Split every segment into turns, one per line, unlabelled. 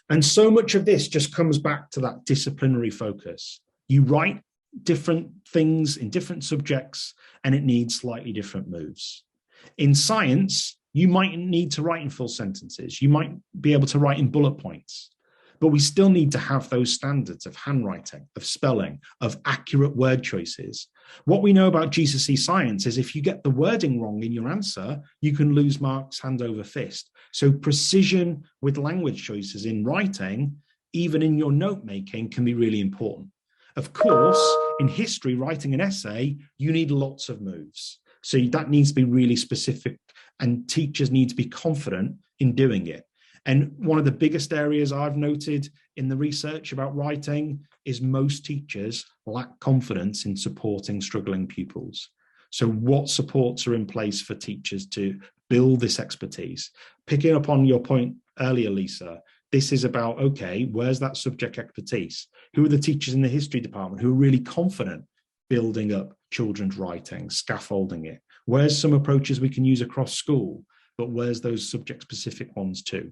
And so much of this just comes back to that disciplinary focus. You write different things in different subjects, and it needs slightly different moves. In science, you might need to write in full sentences. You might be able to write in bullet points, but we still need to have those standards of handwriting, of spelling, of accurate word choices. What we know about GCSE science is if you get the wording wrong in your answer, you can lose marks hand over fist. So precision with language choices in writing, even in your note making, can be really important. Of course, in history, writing an essay, you need lots of moves. So that needs to be really specific, and teachers need to be confident in doing it. And one of the biggest areas I've noted in the research about writing is most teachers lack confidence in supporting struggling pupils. So what supports are in place for teachers to build this expertise? Picking up on your point earlier, Lisa, this is about, okay, where's that subject expertise? Who are the teachers in the history department who are really confident building up children's writing, scaffolding it? Where's some approaches we can use across school, but where's those subject-specific ones too?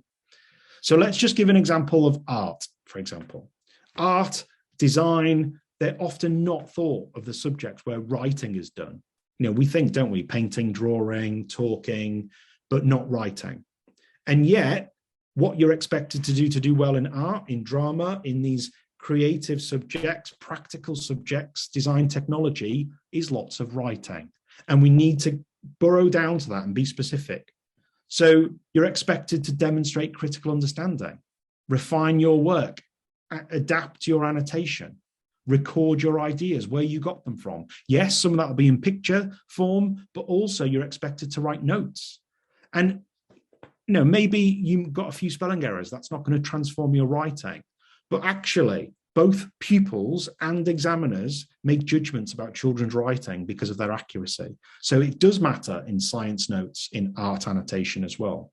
So let's just give an example of art, for example. Art, design, they're often not thought of the subject where writing is done. You know, we think, don't we, painting, drawing, talking, but not writing. And yet, what you're expected to do well in art, in drama, in these creative subjects, practical subjects, design, technology, is lots of writing. And we need to burrow down to that and be specific. So you're expected to demonstrate critical understanding, refine your work, adapt your annotation, record your ideas, where you got them from. Yes, some of that will be in picture form, but also you're expected to write notes. And maybe you got a few spelling errors. That's not going to transform your writing. But actually, both pupils and examiners make judgments about children's writing because of their accuracy. So it does matter in science notes, in art annotation as well.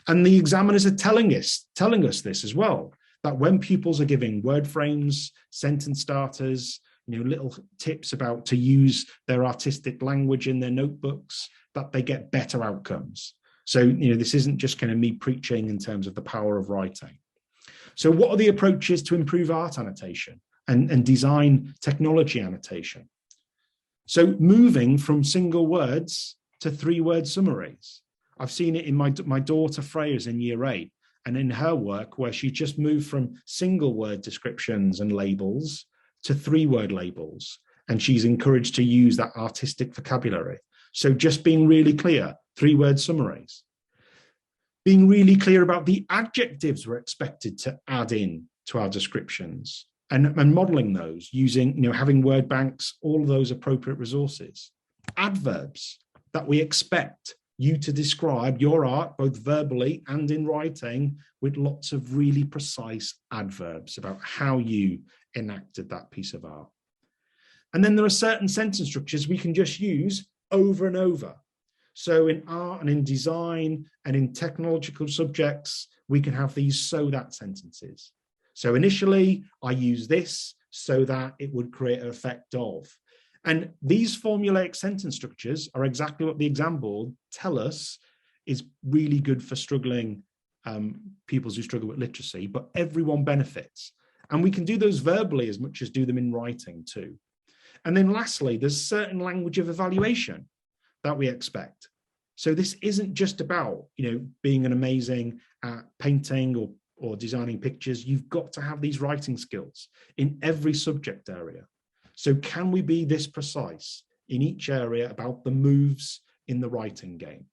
And the examiners are telling us this as well, that when pupils are giving word frames, sentence starters, little tips about to use their artistic language in their notebooks, that they get better outcomes. So, this isn't just kind of me preaching in terms of the power of writing. So what are the approaches to improve art annotation and design technology annotation? So moving from single words to 3-word summaries. I've seen it in my daughter Freya's in year 8, and in her work where she just moved from single word descriptions and labels to 3-word labels. And she's encouraged to use that artistic vocabulary. So just being really clear, 3-word summaries. Being really clear about the adjectives we're expected to add in to our descriptions and modeling those using, having word banks, all of those appropriate resources. Adverbs that we expect you to describe your art, both verbally and in writing, with lots of really precise adverbs about how you enacted that piece of art. And then there are certain sentence structures we can just use over and over. So in art and in design and in technological subjects, we can have these so that sentences. So initially, I use this so that it would create an effect of. And these formulaic sentence structures are exactly what the exam board tell us is really good for struggling pupils who struggle with literacy, but everyone benefits. And we can do those verbally as much as do them in writing too. And then lastly, there's certain language of evaluation that we expect. So this isn't just about, being an amazing at painting or designing pictures. You've got to have these writing skills in every subject area. So can we be this precise in each area about the moves in the writing game?